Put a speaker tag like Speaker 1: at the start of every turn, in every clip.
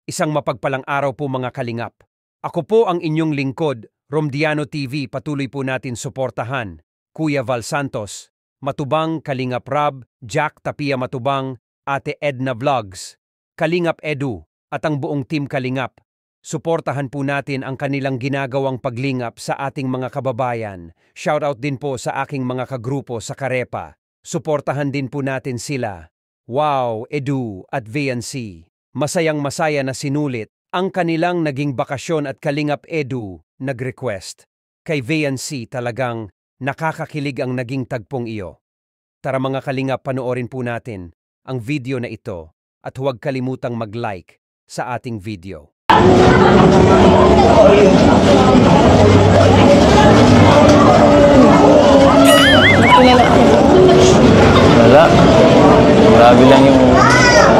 Speaker 1: Isang mapagpalang araw po mga kalingap. Ako po ang inyong lingkod, Romdiano TV. Patuloy po natin suportahan. Kuya Val Santos, Matubang, Kalingap Rab, Jack Tapia Matubang, Ate Edna Vlogs, Kalingap Edu, at ang buong team Kalingap. Suportahan po natin ang kanilang ginagawang paglingap sa ating mga kababayan. Shoutout din po sa aking mga kagrupo sa Karepa. Suportahan din po natin sila. Wow, Edu at VNC. Masayang-masaya na sinulit ang kanilang naging bakasyon at Kalingap Edu nag-request. Kay VNC talagang nakakakilig ang naging tagpong iyo. Tara mga Kalingap, panoorin po natin ang video na ito at huwag kalimutang mag-like sa ating video.
Speaker 2: Wala. Grabe lang yung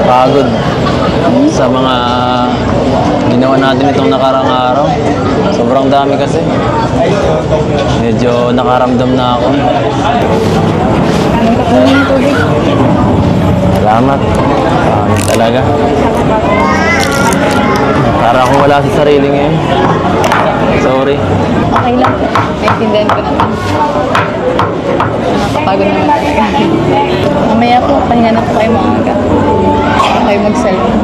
Speaker 2: pagod sa mga ginawa natin itong nakarang araw. Sobrang dami kasi. Medyo nakaramdam na ako. Salamat. Talaga. Para akong wala sa sarili ngayon. Sorry.
Speaker 3: Okay lang. Naintindihan ko naman. Nakapagod naman talaga. Mamaya po, pahinga na po kayo mga aga. Huwag kayo mag-cellphone.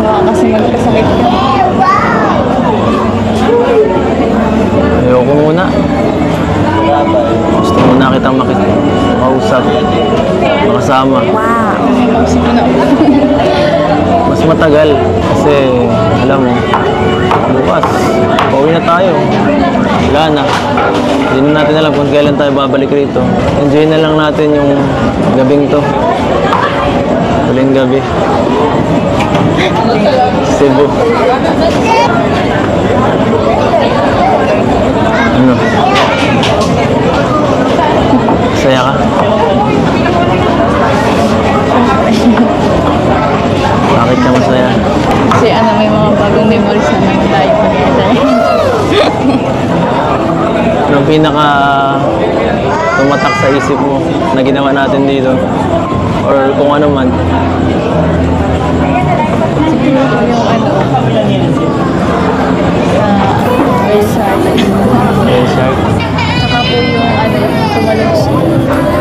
Speaker 3: Baka kasi magkasakit ka.
Speaker 2: Ayoko muna. Gusto muna kitang makausap. Makasama.
Speaker 3: Wow! Mausap mo na.
Speaker 2: Mas matagal kasi alam mo, bukas, pauwi na tayo. Wala na. Hindi na natin alam kung kailan tayo babalik rito. Enjoy na lang natin yung gabing to. Huling gabi. Cebu. Ano? Saya ka? Bakit ka masaya?
Speaker 3: Kasi may mga bagong memories na naman tayo together.
Speaker 2: Anong pinaka tumatak sa isip mo na ginawa natin dito? Or kung ano man?
Speaker 3: Siguro yung
Speaker 2: Whale shark.
Speaker 3: Saka po yung yung tumalon siya.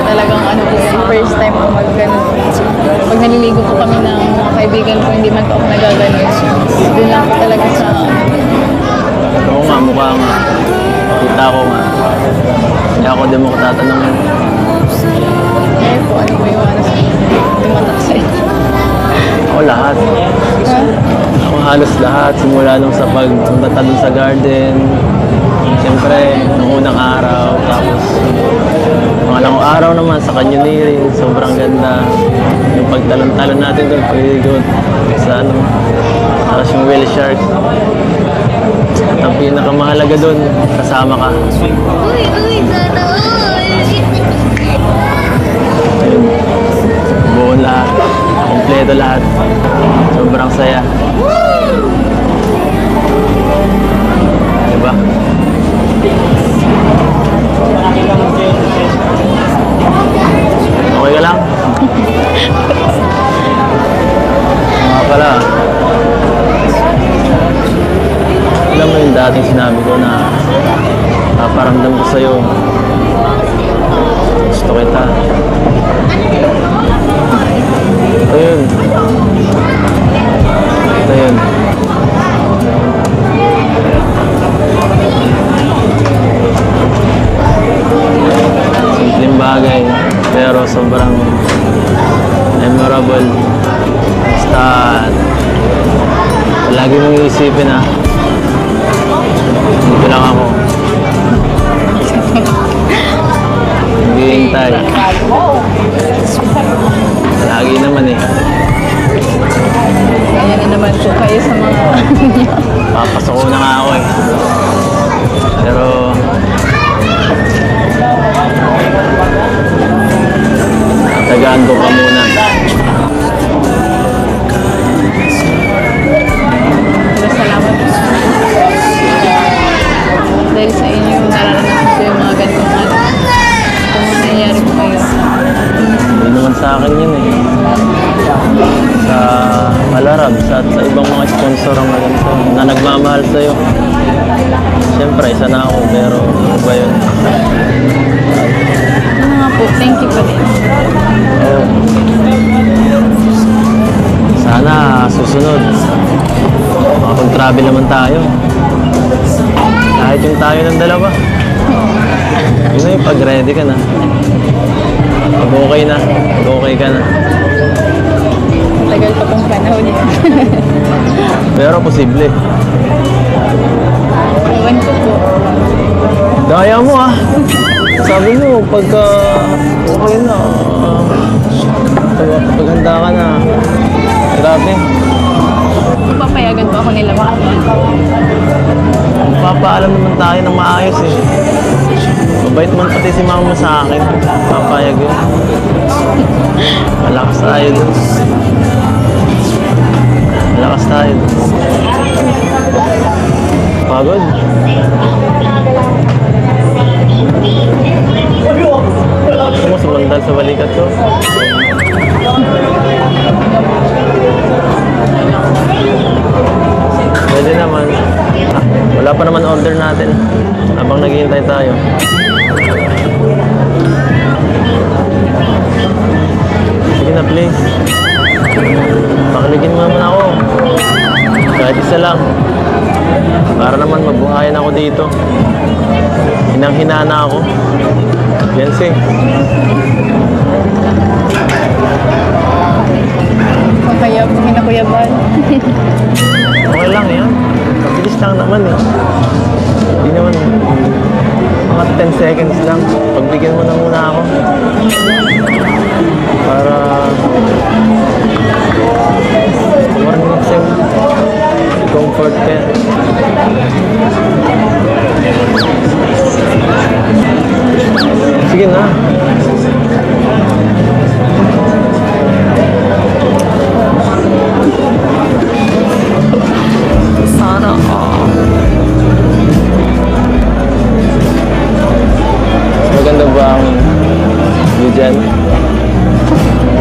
Speaker 3: Talagang po yung first time ko mag-ganon. Pag naliligo po kami ng mga kaibigan ko, hindi man po ako nagaganon. Doon lang po talaga sa
Speaker 2: Oo nga, mukha nga. Kita ko nga. Hindi ako din mo tatanungin.
Speaker 3: kaya po po yung tumatak sa ito.
Speaker 2: Ako lahat. Ako halos lahat. Simula nung sa pagpunta dun sa garden. Siyempre, nung unang araw. Tapos, pangalawang araw naman sa canyoneering. Sobrang ganda. Yung pagtalon-talon natin doon, pag-igot. Sa tapos yung whale shark. At ang pinakamahalaga doon, kasama ka.
Speaker 4: Uy, sana all!
Speaker 2: Ayun. Buo lahat. Kompleto lahat. Sobrang saya. Diba? Okay ka lang? Mga pala. Alam mo yung dating sinabi ko na paparamdam ko sa'yo. Gusto kita. Ito yun. Ito yun. Simpleng bagay, pero sobrang memorable. Basta lagi mong iisipin dito lang ako. Hindi hintay. Lagi naman
Speaker 3: Kaya na naman po kayo sa mga
Speaker 2: papasok ko na nga ako Pero tagaan ko pa muna.
Speaker 3: salamat po. Dahil sa inyo, nararanasan ko yung mga ganitong kung nangyayari po kayo.
Speaker 2: Hindi naman sa akin yun sa Malarab, sa ibang mga sponsor ang ganito na nagmamahal sa'yo. Siyempre, isa na ako, pero ano ba yun?
Speaker 3: Ano nga po, thank you pa din.
Speaker 2: Oo. Sana susunod. Makapag-travel naman tayo. Kahit yung tayo ng dalawa. Yun na yung pag-ready ka na. Pag okay na. Pag okay ka na.
Speaker 3: Tagal pa pong panahon yun.
Speaker 2: Pero posible.
Speaker 3: Ewan ko po.
Speaker 2: Daya mo ah. Sabi mo, pagka okay na, paghanda ka na. Grabe.
Speaker 3: Papayagan po ako nila makakita.
Speaker 2: Papaalam naman tayo ng maayos eh. Mabait man pati si mama mo sa akin. Papayag yun. Malakas tayo dun. Malakas tayo dun. Pagod? Gusto mo sumandal sa balikat ko? Pwede naman. Wala pa naman order natin. Habang naghihintay tayo. Sige na please. Pakiligin mo naman ako. Kahit isa lang. Para naman mabuhayan ako dito. Hinang-hina na ako. Yancy.
Speaker 3: Kaya po kinakuyaban.
Speaker 2: Okay lang yan. Mabilis lang naman eh. Hindi naman mga 10 seconds lang. Pagbigyan mo na muna ako. Para morning sim. Comfort ka. Sige na. Sana maganda ba ang view dyan?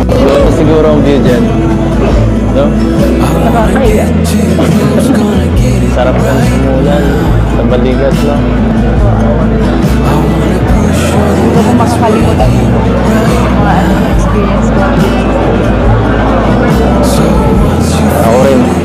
Speaker 2: Maganda siguro ang view dyan. No?
Speaker 3: Nakakahiya.
Speaker 2: Sarap ka simulan sa balikat lang.
Speaker 3: Hindi ko makakalimutan yung mga experience ko.
Speaker 2: Ako rin.